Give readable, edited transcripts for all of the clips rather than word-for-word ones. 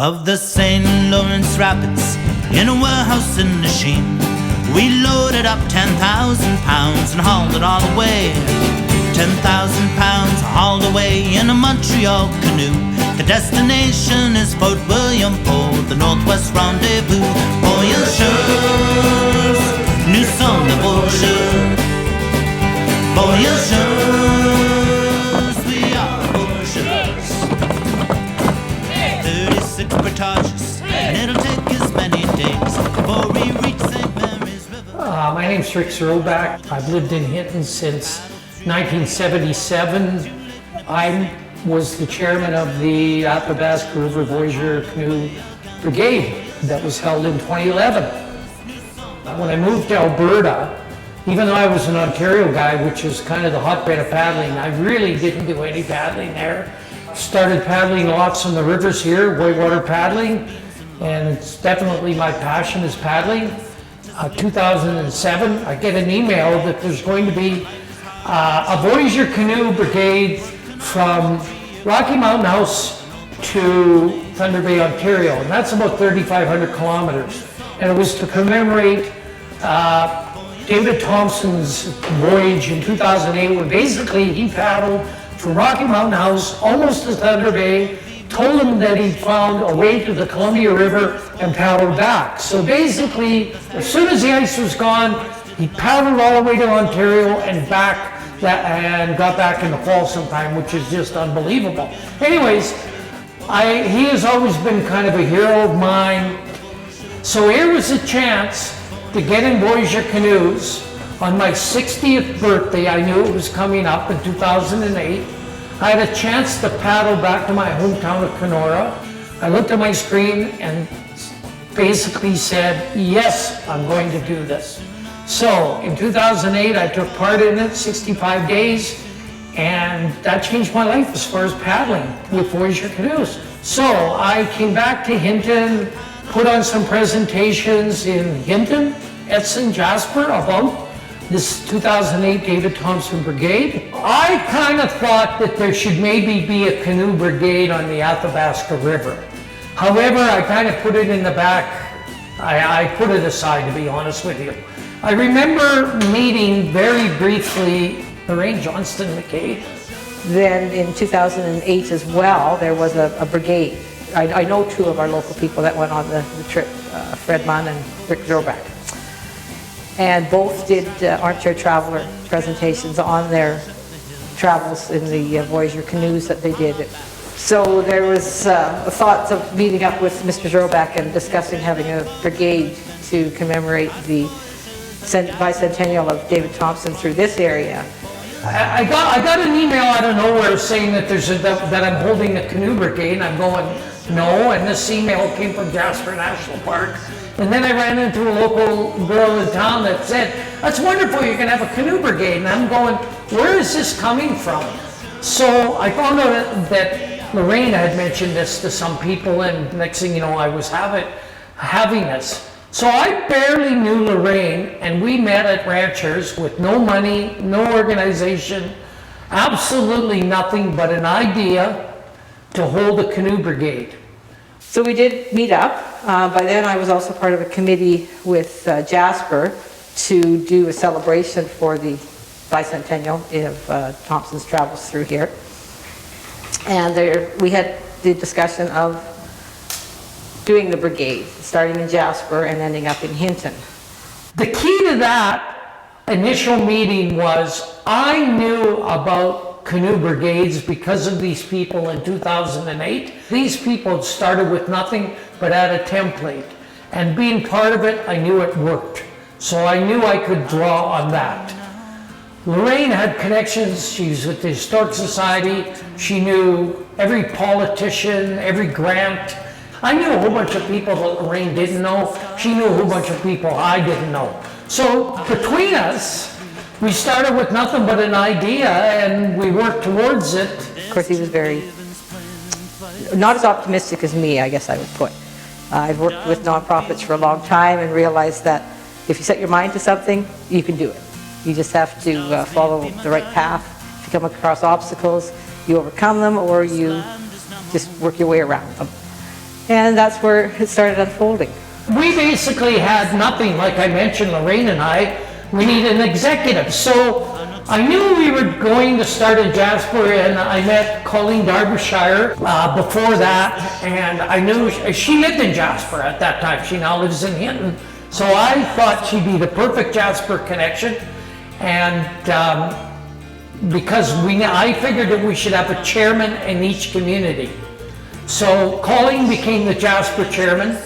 Above the St. Lawrence Rapids, in a warehouse in the Sheen, we loaded up 10,000 pounds and hauled it all away. 10,000 pounds hauled away in a Montreal canoe. The destination is Fort William Pole, the Northwest Rendezvous. Voyageurs, nous sommes the Voyageurs. Voyageurs, we are Voyageurs. 36 portages, and it'll take as many days before we reach St. Mary's River. My name's Rick Zroback. I've lived in Hinton since 1977. I was the chairman of the Athabasca River Voyageur Canoe Brigade that was held in 2011. When I moved to Alberta, even though I was an Ontario guy, which is kind of the hotbed of paddling, I really didn't do any paddling there. Started paddling lots on the rivers here, whitewater paddling, and it's definitely my passion is paddling. 2007, I get an email that there's going to be a Voyageur Canoe Brigade from Rocky Mountain House to Thunder Bay, Ontario, and that's about 3,500 kilometers. And it was to commemorate David Thompson's voyage in 2008, where basically he paddled from Rocky Mountain House almost to Thunder Bay, told him that he found a way to the Columbia River and paddled back. So basically, as soon as the ice was gone, he paddled all the way to Ontario and back, and got back in the fall sometime, which is just unbelievable. Anyways, he has always been kind of a hero of mine. So here was a chance to get in Voyageur canoes. On my 60th birthday, I knew it was coming up in 2008. I had a chance to paddle back to my hometown of Kenora. I looked at my screen and basically said, yes, I'm going to do this. So in 2008, I took part in it, 65 days, and that changed my life as far as paddling with Voyageur canoes. So I came back to Hinton, put on some presentations in Hinton, Edson, Jasper about this 2008 David Thompson Brigade. I kind of thought that there should maybe be a canoe brigade on the Athabasca River. However, I kind of put it in the back. I put it aside, to be honest with you. I remember meeting very briefly Lorraine Johnston McKay. Then in 2008 as well, there was a brigade. I know two of our local people that went on the trip, Fred Munn and Rick Zroback. And both did armchair traveler presentations on their travels in the Voyageur canoes that they did. So there was thoughts of meeting up with Mr. Zroback and discussing having a brigade to commemorate the bicentennial of David Thompson through this area. I got an email out of nowhere saying that that I'm holding a canoe brigade, and I'm going, no, and this email came from Jasper National Park. And then I ran into a local girl in town that said, that's wonderful, you can have a canoe brigade. And I'm going, where is this coming from? So I found out that Lorraine had mentioned this to some people, and next thing you know, I was having this. So I barely knew Lorraine, and we met at Ranchers with no money, no organization, absolutely nothing but an idea to hold a canoe brigade. So we did meet up. By then I was also part of a committee with Jasper to do a celebration for the bicentennial of Thompson's travels through here. And we had the discussion of doing the brigade, starting in Jasper and ending up in Hinton. The key to that initial meeting was I knew about canoe brigades because of these people in 2008. These people had started with nothing but had a template. And being part of it, I knew it worked. So I knew I could draw on that. Lorraine had connections. She's with the Historic Society. She knew every politician, every grant. I knew a whole bunch of people that Lorraine didn't know. She knew a whole bunch of people I didn't know. So between us, we started with nothing but an idea, and we worked towards it. Of course, he was not as optimistic as me, I guess I would put. I've worked with nonprofits for a long time and realized that if you set your mind to something, you can do it. You just have to follow the right path. If you come across obstacles, you overcome them, or you just work your way around them. And that's where it started unfolding. We basically had nothing, like I mentioned, Lorraine and I. We needed an executive. So I knew we were going to start in Jasper, and I met Colleen Derbyshire before that, and I knew she lived in Jasper at that time. She now lives in Hinton. So I thought she'd be the perfect Jasper connection, and because I figured that we should have a chairman in each community. So Colleen became the Jasper chairman.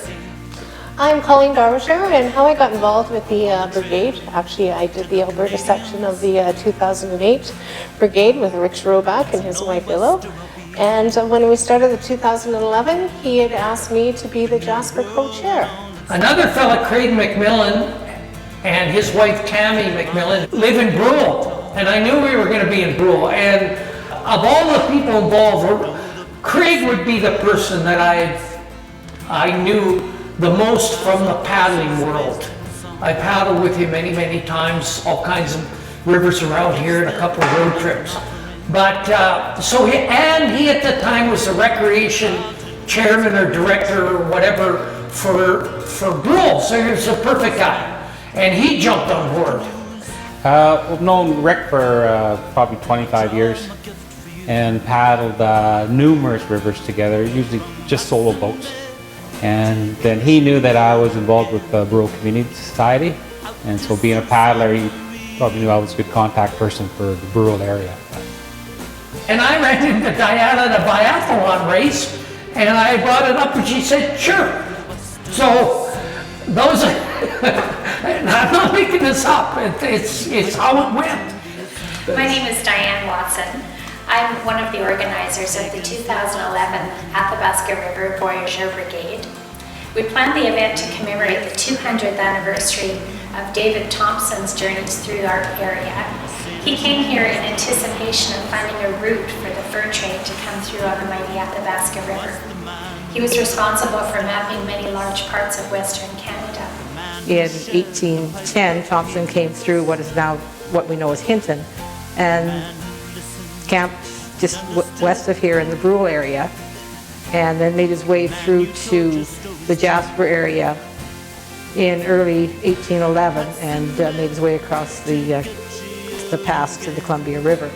I'm Colleen Derbyshire, and how I got involved with the Brigade, actually I did the Alberta section of the 2008 Brigade with Rick Roback and his wife Willow. And when we started the 2011, he had asked me to be the Jasper co-chair. Another fella, Craig McMillan, and his wife Tammy McMillan live in Brule, and I knew we were going to be in Brule. And of all the people involved, Craig would be the person that I knew the most from the paddling world. I paddled with him many, many times, all kinds of rivers around here and a couple of road trips. But he at the time was the recreation chairman or director or whatever for Brule, so he was a perfect guy, and he jumped on board. We've known Rick for probably 25 years and paddled numerous rivers together, usually just solo boats. And then he knew that I was involved with the Brule Community Society, and so being a paddler, he probably knew I was a good contact person for the Brule area. And I ran into Diana at a biathlon race, and I brought it up, and she said, sure. So those are, and I'm not making this up, it's how it went. My name is Diane Watson. I'm one of the organizers of the 2011 Athabasca River Voyageur Brigade. We planned the event to commemorate the 200th anniversary of David Thompson's journeys through our area. He came here in anticipation of finding a route for the fur trade to come through on the mighty Athabasca River. He was responsible for mapping many large parts of Western Canada. In 1810, Thompson came through what is now what we know as Hinton, and camped just west of here in the Brule area, and then made his way through to the Jasper area in early 1811 and made his way across the pass to the Columbia River.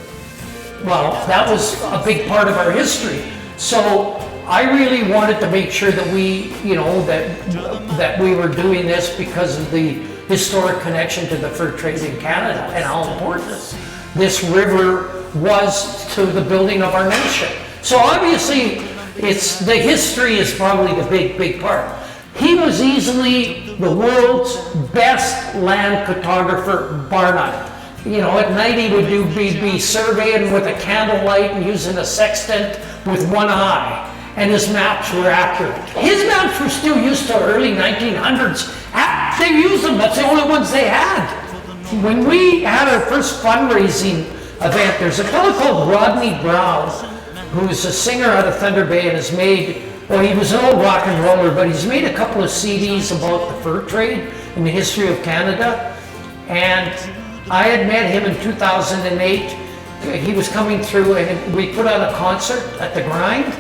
Well, that was a big part of our history. So I really wanted to make sure that we, that we were doing this because of the historic connection to the fur trade in Canada and how important this river was to the building of our nation. So obviously, the history is probably the big part. He was easily the world's best land cartographer, bar none. At night he would be surveying with a candlelight and using a sextant with one eye, and his maps were accurate. His maps were still used to early 1900s. They used them, that's the only ones they had. When we had our first fundraising event, there's a fellow called Rodney Brown, who's a singer out of Thunder Bay and has made, he was an old rock and roller, but he's made a couple of CDs about the fur trade and the history of Canada. And I had met him in 2008. He was coming through, and we put on a concert at the Grind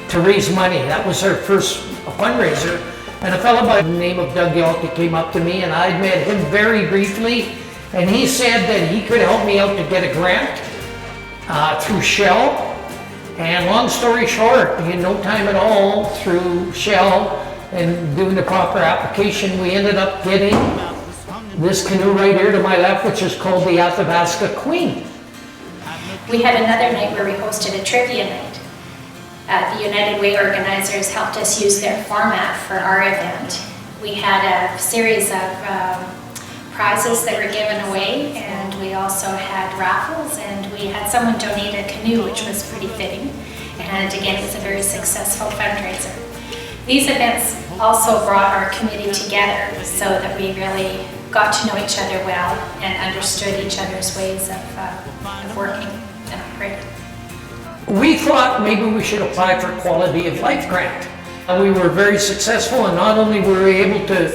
to raise money. That was our first fundraiser. And a fellow by the name of Doug Yalty came up to me, and I'd met him very briefly. And he said that he could help me out to get a grant through Shell. And long story short, in no time at all, through Shell and doing the proper application, we ended up getting this canoe right here to my left, which is called the Athabasca Queen. We had another night where we hosted a trivia night. The United Way organizers helped us use their format for our event. We had a series of prizes that were given away, and we also had raffles, and we had someone donate a canoe, which was pretty fitting. And again, it was a very successful fundraiser. These events also brought our committee together so that we really got to know each other well and understood each other's ways of working and operating. We thought maybe we should apply for Quality of Life grant. And we were very successful, and not only were we able to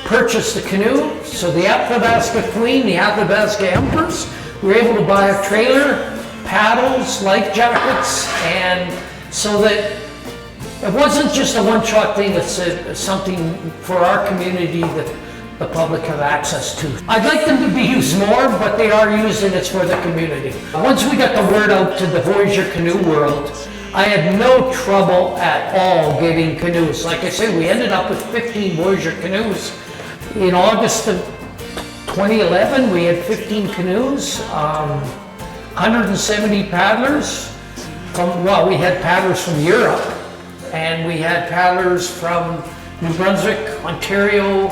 purchase the canoe, so the Athabasca Queen, the Athabasca Empress, we were able to buy a trailer, paddles, life jackets, and so that it wasn't just a one-shot thing, it's something for our community that the public have access to. I'd like them to be used more, but they are used and it's for the community. Once we got the word out to the Voyageur canoe world, I had no trouble at all getting canoes. Like I said, we ended up with 15 Voyageur canoes. In August of 2011, we had 15 canoes, 170 paddlers. We had paddlers from Europe, and we had paddlers from New Brunswick, Ontario,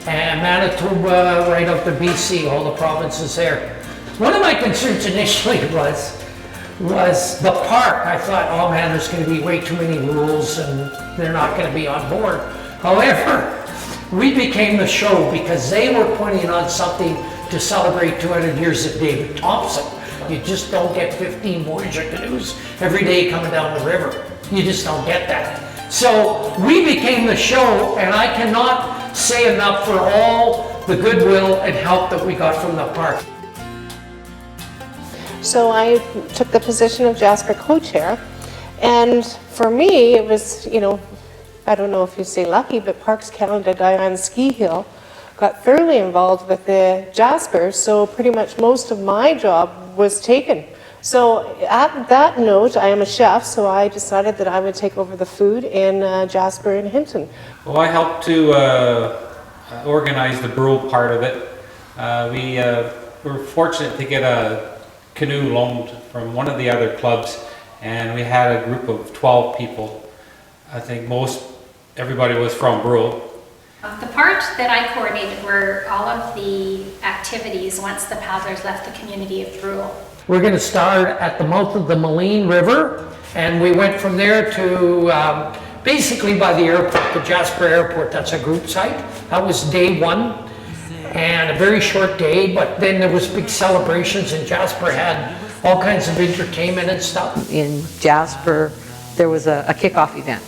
and Manitoba, right up to BC, all the provinces there. One of my concerns initially was the park. I thought, oh man, there's going to be way too many rules and they're not going to be on board. However, we became the show because they were putting on something to celebrate 200 years of David Thompson. You just don't get 15 Voyageur canoes every day coming down the river. You just don't get that. So we became the show, and I cannot say enough for all the goodwill and help that we got from the park. So I took the position of Jasper co-chair, and for me it was, I don't know if you say lucky, but Parks Canada Diane Ski Hill got thoroughly involved with the Jasper, so pretty much most of my job was taken. So at that note, I am a chef, so I decided that I would take over the food in Jasper and Hinton. Well, I helped to organize the brewal part of it. We were fortunate to get a canoe loaned from one of the other clubs, and we had a group of 12 people. I think everybody was from Brule. The part that I coordinated were all of the activities once the paddlers left the community of Brule. We're going to start at the mouth of the Moline River, and we went from there to basically by the airport, the Jasper Airport. That's a group site. That was day one, and a very short day, but then there was big celebrations, and Jasper had all kinds of entertainment and stuff. In Jasper, there was a kickoff event,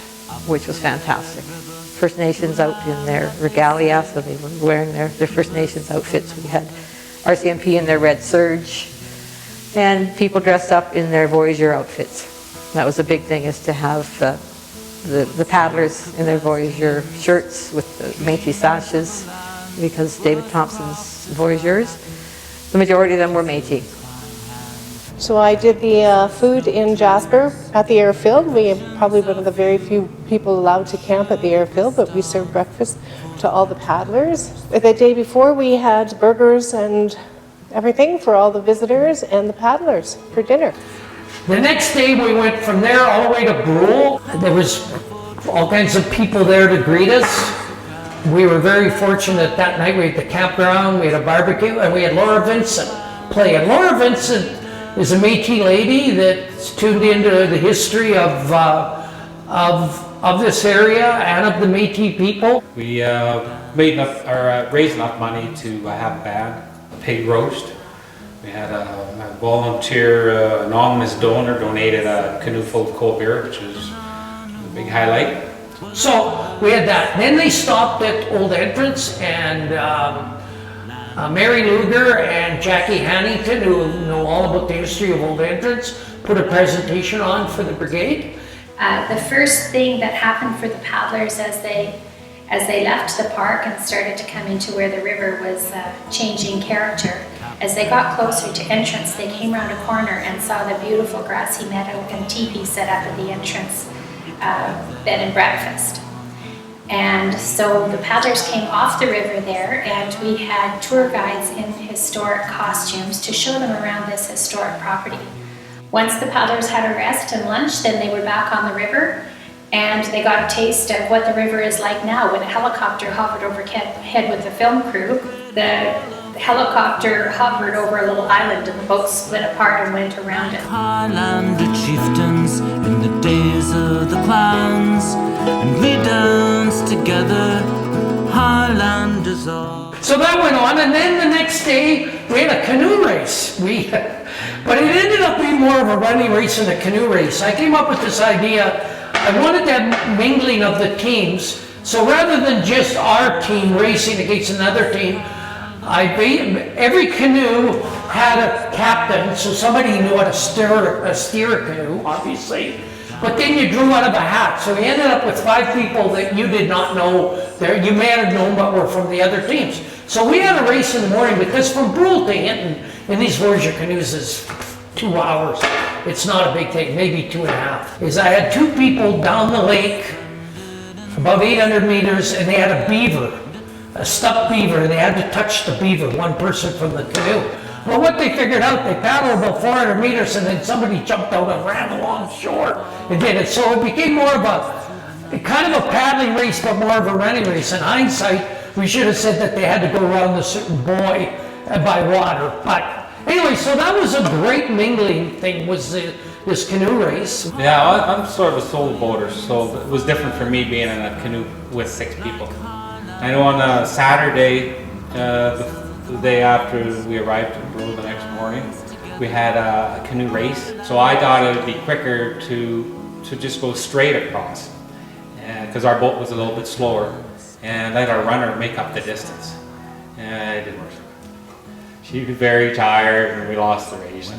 which was fantastic. First Nations out in their regalia, so they were wearing their First Nations outfits. We had RCMP in their red serge, and people dressed up in their Voyageur outfits. That was a big thing, is to have the paddlers in their Voyageur shirts with the Métis sashes, because David Thompson's Voyageurs, the majority of them were Métis. So I did the food in Jasper at the airfield. We are probably one of the very few people allowed to camp at the airfield, but we served breakfast to all the paddlers. The day before, we had burgers and everything for all the visitors and the paddlers for dinner. The next day we went from there all the way to Brule. There was all kinds of people there to greet us. We were very fortunate that night. We had the campground, we had a barbecue, and we had Laura Vincent play. And Laura Vincent is a Métis lady that's tuned into the history of this area and of the Métis people. We raised enough money to have a band, a pig roast. We had a volunteer, anonymous donor donated a canoe full of cold beer, which was a big highlight. So we had that. Then they stopped at Old Entrance, and Mary Luger and Jackie Hannington, who know all about the history of Old Entrance, put a presentation on for the brigade. The first thing that happened for the paddlers as they left the park and started to come into where the river was changing character, as they got closer to entrance, they came around a corner and saw the beautiful grassy meadow and teepee set up at the entrance, bed and breakfast. And so the paddlers came off the river there, and we had tour guides in historic costumes to show them around this historic property. Once the paddlers had a rest and lunch, then they were back on the river, and they got a taste of what the river is like now. When a helicopter hovered overhead with the film crew, the helicopter hovered over a little island, and the boat split apart and went around it. Highlander chieftains in the days of the clans, and we danced together, Highlanders all. So that went on, and then the next day we had a canoe race. But it ended up being more of a running race than a canoe race. I came up with this idea. I wanted to have mingling of the teams. So rather than just our team racing against another team, every canoe had a captain, so somebody knew how to steer a canoe, obviously. but then you drew out of a hat. So you ended up with 5 people that you did not know, that you may have known but were from the other teams. So we had a race in the morning, because from Brule to Hinton in these Voyageur canoes is 2 hours. It's not a big thing, maybe 2.5. Is I had 2 people down the lake, above 800 meters, and they had a beaver, a stuffed beaver, and they had to touch the beaver, one person from the canoe. Well, what they figured out, they paddled about 400 meters, and then somebody jumped out and ran along shore and did it. So it became more of a kind of a paddling race, but more of a running race. In hindsight, we should have said that they had to go around a certain buoy by water. But anyway, so that was a great mingling thing, was this canoe race. Yeah, I'm sort of a solo boater, so it was different for me being in a canoe with 6 people. I know on a Saturday, the day after we arrived in Brule the next morning, we had a canoe race. So I thought it would be quicker to just go straight across, because our boat was a little bit slower, and let our runner make up the distance. And I didn't. She was very tired, and we lost the race.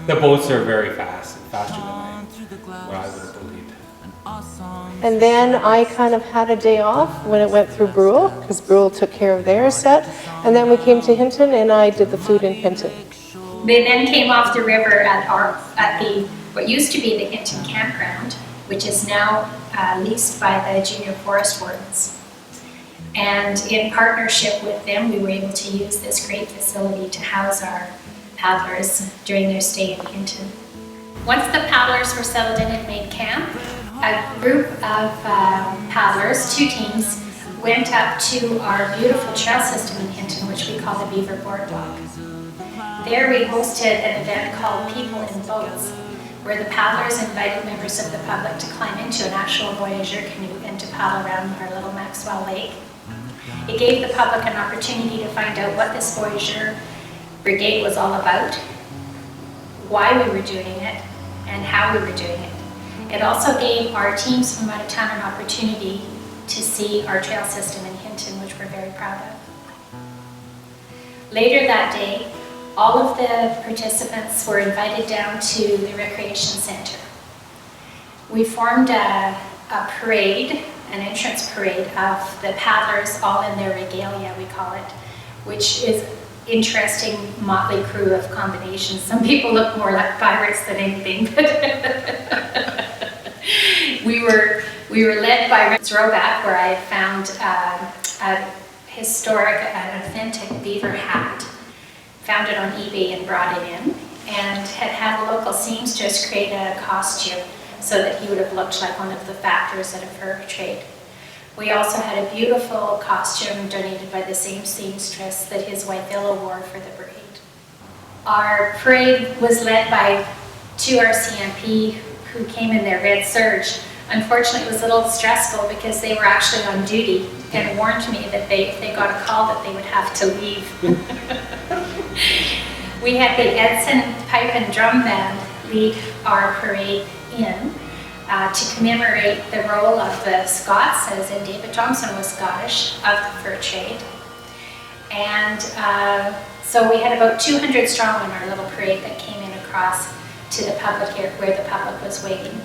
The boats are very fast, faster than what I would have believed. And then I kind of had a day off when it went through Brule, because Brule took care of their set. And then we came to Hinton, and I did the food in Hinton. They then came off the river at the what used to be the Hinton campground, which is now leased by the junior forest wardens. And in partnership with them, we were able to use this great facility to house our paddlers during their stay in Hinton. Once the paddlers were settled in and made camp, a group of paddlers, 2 teams, went up to our beautiful trail system in Hinton, which we call the Beaver Boardwalk. There we hosted an event called People in Boats, where the paddlers invited members of the public to climb into an actual Voyageur canoe and to paddle around our little Maxwell Lake. It gave the public an opportunity to find out what this Voyageur Brigade was all about, why we were doing it, and how we were doing it. It also gave our teams from out of town an opportunity to see our trail system in Hinton, which we're very proud of. Later that day, all of the participants were invited down to the recreation center. We formed a parade, an entrance parade of the paddlers, all in their regalia, we call it, which is interesting motley crew of combinations. Some people look more like pirates than anything, but we were led by Rick Roback, where I had found a historic and authentic beaver hat, found it on eBay and brought it in, and had a local seamstress create a costume so that he would have looked like one of the factors at a fur trade. We also had a beautiful costume donated by the same seamstress that his wife Illa wore for the parade. Our parade was led by 2 RCMP who came in their red surge. Unfortunately, it was a little stressful because they were actually on duty and warned me that if they got a call that they would have to leave. We had the Edson Pipe and Drum Band lead our parade in to commemorate the role of the Scots, as in David Thompson was Scottish, of the fur trade. And so we had about 200 strong in our little parade that came in across to the public here, where the public was waiting.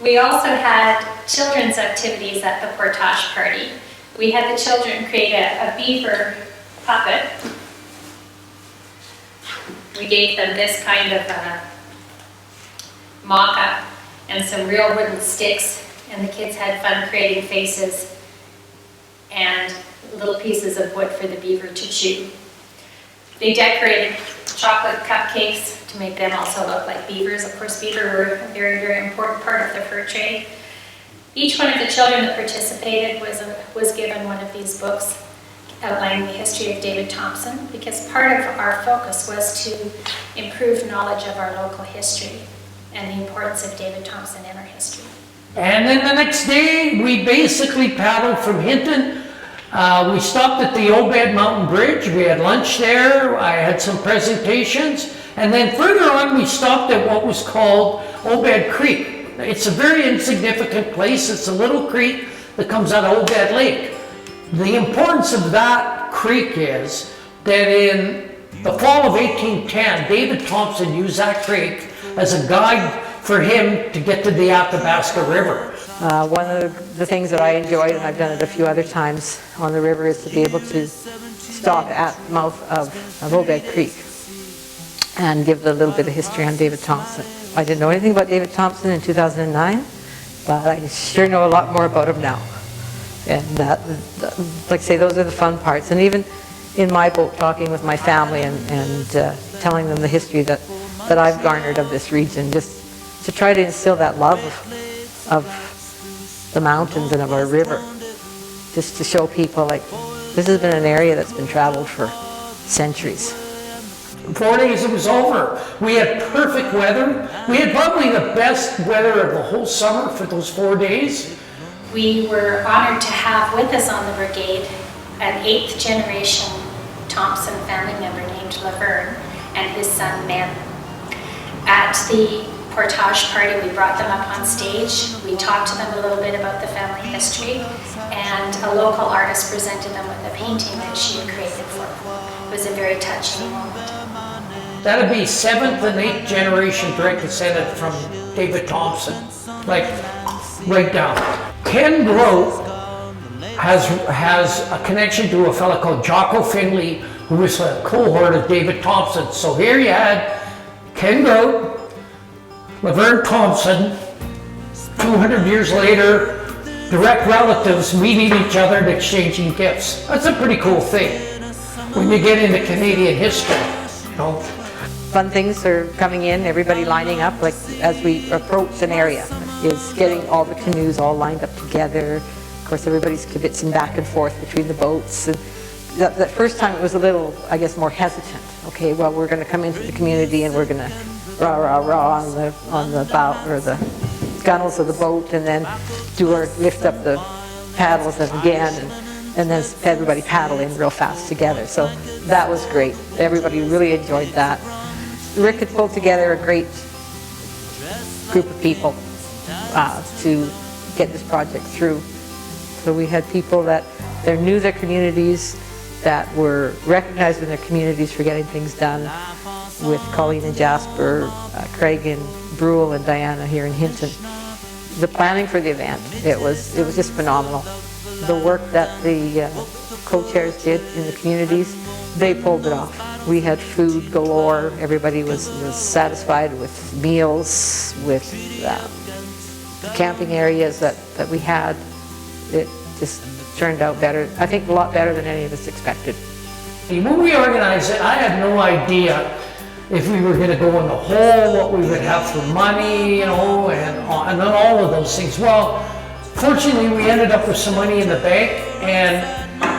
We also had children's activities at the portage party. We had the children create a beaver puppet. We gave them this kind of mock-up and some real wooden sticks, and the kids had fun creating faces and little pieces of wood for the beaver to chew. They decorated chocolate cupcakes to make them also look like beavers. Of course, beaver were a very, very important part of the fur trade. Each one of the children that participated was given one of these books outlining the history of David Thompson, because part of our focus was to improve knowledge of our local history and the importance of David Thompson in our history. And then the next day, we basically paddled from Hinton. We stopped at the Obed Mountain Bridge. We had lunch there. I had some presentations. And then further on, we stopped at what was called Obed Creek. It's a very insignificant place. It's a little creek that comes out of Obed Lake. The importance of that creek is that in the fall of 1810, David Thompson used that creek as a guide for him to get to the Athabasca River. One of the things that I enjoyed, and I've done it a few other times on the river, is to be able to stop at the mouth of Obed Creek and give a little bit of history on David Thompson. I didn't know anything about David Thompson in 2009, but I sure know a lot more about him now. And like I say, those are the fun parts. And even in my boat, talking with my family and telling them the history that I've garnered of this region, just to try to instill that love of the mountains and of our river, just to show people like this has been an area that's been traveled for centuries. 4 days it was over. We had perfect weather. We had probably the best weather of the whole summer for those 4 days. We were honored to have with us on the Brigade an 8th generation Thompson family member named Laverne and his son Ben. At the portage party, we brought them up on stage. We talked to them a little bit about the family history, and a local artist presented them with a painting that she had created for them. It was a very touching moment. That'd be 7th and 8th generation direct descendant from David Thompson, like right down. Ken Grove has a connection to a fellow called Jocko Finley, who was a cohort of David Thompson. So here you had Ken Grove, Laverne Thompson, 200 years later, direct relatives meeting each other and exchanging gifts. That's a pretty cool thing when you get into Canadian history, you know. Fun things are coming in, everybody lining up, like as we approach an area, is getting all the canoes all lined up together. Of course, everybody's kibitzing back and forth between the boats. And that first time it was a little, I guess, more hesitant. Okay, well, we're going to come into the community and we're going to rah, rah, rah on the bow or the gunnels of the boat, and then lift up the paddles again, and then everybody paddling real fast together. So that was great. Everybody really enjoyed that. Rick had pulled together a great group of people to get this project through. So we had people that knew their communities, that were recognized in their communities for getting things done, with Colleen and Jasper, Craig and Brule and Diana here in Hinton. The planning for the event, it was just phenomenal. The work that the co-chairs did in the communities, they pulled it off. We had food galore. Everybody was satisfied with meals, with camping areas that we had. It just turned out better. I think a lot better than any of us expected. When we organized it, I had no idea if we were going to go in the hole, what we would have for money, you know, and all of those things. Well, fortunately, we ended up with some money in the bank,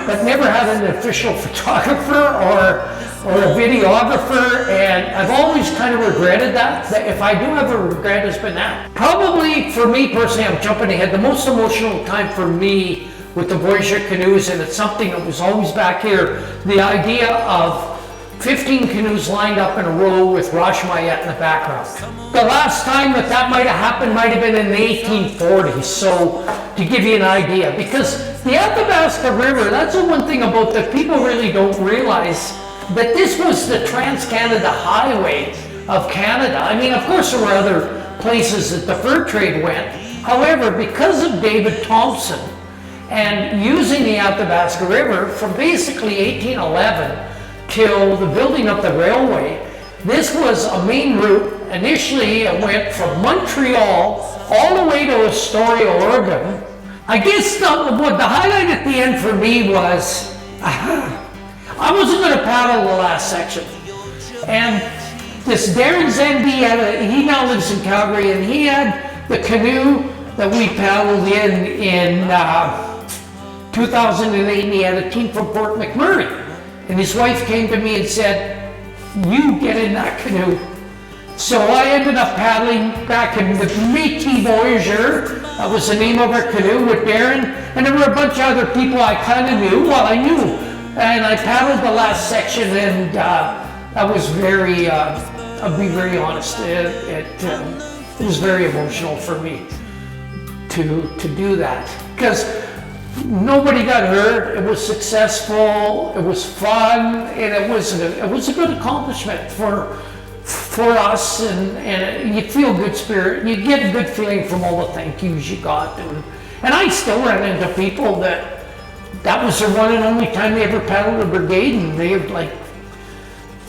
but never had an official photographer or a videographer, and I've always kind of regretted that if I do have a regret, it's been that. Probably for me personally, I'm jumping ahead, the most emotional time for me with the Voyageur canoes, and it's something that was always back here, the idea of 15 canoes lined up in a row with Rosh Mayet in the background. The last time that might have happened might have been in the 1840s, so to give you an idea, because the Athabasca River, that's the one thing about that people really don't realize, that this was the Trans-Canada Highway of Canada. I mean, of course there were other places that the fur trade went. However, because of David Thompson and using the Athabasca River from basically 1811 till the building of the railway, this was a main route. Initially, it went from Montreal all the way to Astoria, Oregon. I guess the highlight at the end for me was I wasn't going to paddle the last section. And this Darren Zenby, he now lives in Calgary, and he had the canoe that we paddled in 2008, and he had a team from Port McMurray. And his wife came to me and said, "You get in that canoe." So I ended up paddling back in the Métis Voyageur. That was the name of our canoe with Darren. And there were a bunch of other people I kind of knew. Well, I knew. And I paddled the last section, and that was very, I'll be very honest, it was very emotional for me to do that. Because nobody got hurt, it was successful, it was fun, and it was a good accomplishment for for us, and you feel good spirit. You get a good feeling from all the thank yous you got, and I still run into people that was the one and only time they ever paddled a brigade, and they were like,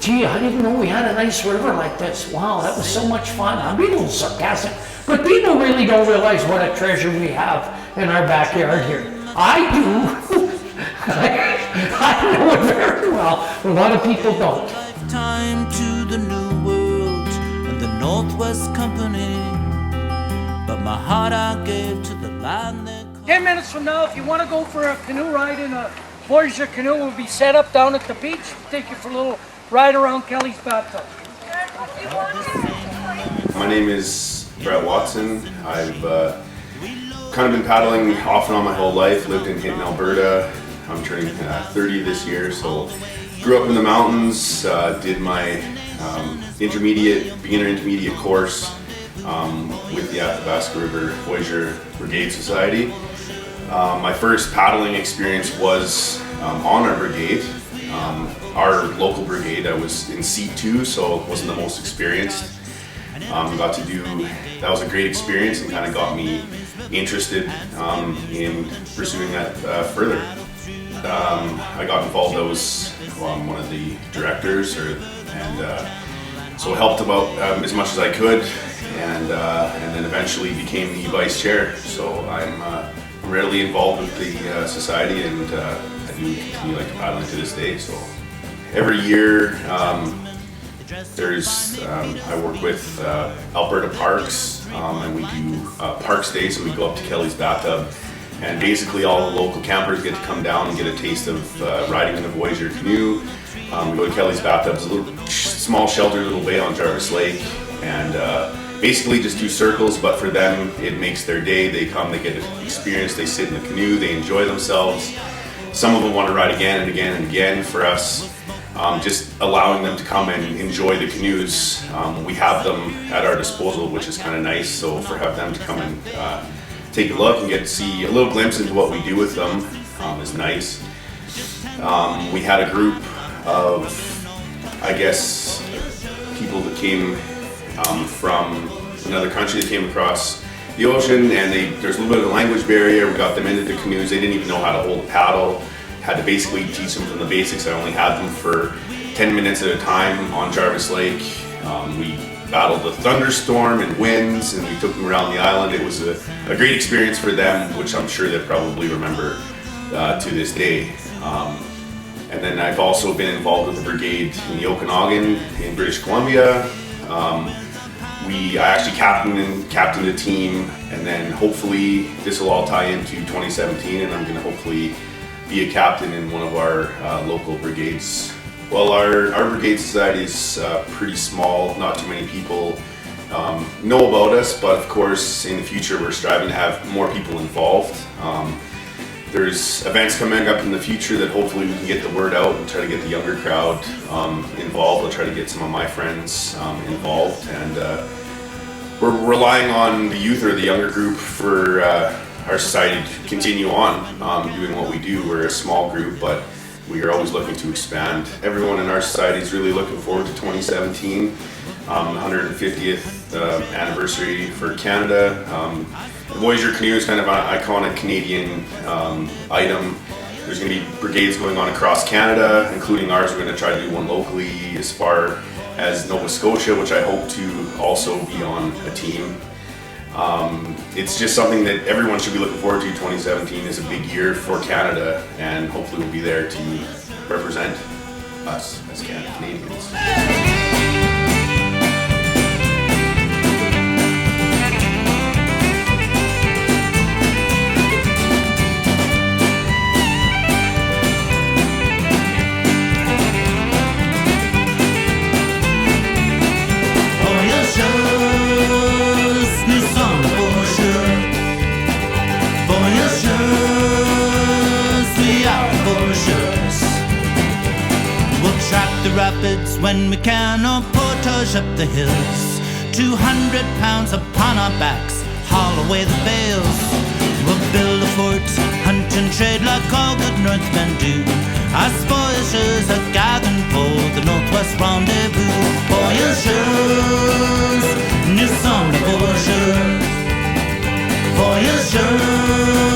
gee, I didn't know we had a nice river like this. Wow, that was so much fun. I'm being a little sarcastic, but people really don't realize what a treasure we have in our backyard here. I do. I know it very well. A lot of people don't. Time to the New World and the Northwest Company, but my heart I gave to the land that 10 minutes from now, if you want to go for a canoe ride in a Voyageur canoe, we'll be set up down at the beach. Take you for a little ride around Kelly's bathtub. My name is Brett Watson. I've kind of been paddling off and on my whole life. Lived in Hinton, Alberta. I'm turning 30 this year, so grew up in the mountains. Did my beginner intermediate course with the Athabasca River Voyageur Brigade Society. My first paddling experience was on our brigade, our local brigade. I was in seat 2, so wasn't the most experienced. That was a great experience and kind of got me interested in pursuing that further. I got involved. I was one of the directors, so helped about as much as I could, and then eventually became the vice chair. So I'm readily involved with the society, and I do continue like paddling to this day. So every year I work with Alberta Parks, and we do Parks Day, so we go up to Kelly's bathtub, and basically all the local campers get to come down and get a taste of riding in a Voyageur canoe. We go to Kelly's bathtub. It's a little small sheltered little bay on Jarvis Lake, and basically just do circles, but for them it makes their day. They come, they get an experience, they sit in the canoe, they enjoy themselves. Some of them want to ride again and again and again. For us, just allowing them to come and enjoy the canoes. We have them at our disposal, which is kind of nice. So have them to come and take a look and get to see a little glimpse into what we do with them is nice. We had a group of, I guess, people that came from another country that came across the ocean, and there's a little bit of a language barrier. We got them into the canoes. They didn't even know how to hold a paddle. Had to basically teach them from the basics. I only had them for 10 minutes at a time on Jarvis Lake. We battled the thunderstorm and winds, and we took them around the island. It was a great experience for them, which I'm sure they probably remember to this day. And then I've also been involved with the brigade in the Okanagan in British Columbia. I actually captained a team, and then hopefully this will all tie into 2017, and I'm going to hopefully be a captain in one of our local brigades. Well, our brigade society is pretty small. Not too many people know about us, but of course in the future we're striving to have more people involved. There's events coming up in the future that hopefully we can get the word out and try to get the younger crowd involved. I'll try to get some of my friends involved, and we're relying on the youth or the younger group for our society to continue on doing what we do. We're a small group, but we are always looking to expand. Everyone in our society is really looking forward to 2017, 150th anniversary for Canada. The Voyageur canoe is kind of an iconic Canadian item. There's going to be brigades going on across Canada, including ours. We're going to try to do one locally as far as Nova Scotia, which I hope to also be on a team. It's just something that everyone should be looking forward to. 2017 is a big year for Canada, and hopefully we'll be there to represent us as Canadians. The rapids when we can, or portage up the hills. 200 pounds upon our backs, haul away the bales. We'll build a fort, hunt and trade like all good Northmen do. Our voyageurs are gathering for the Northwest Rendezvous. Voyageurs, nous sommes les voyageurs. Voyageurs.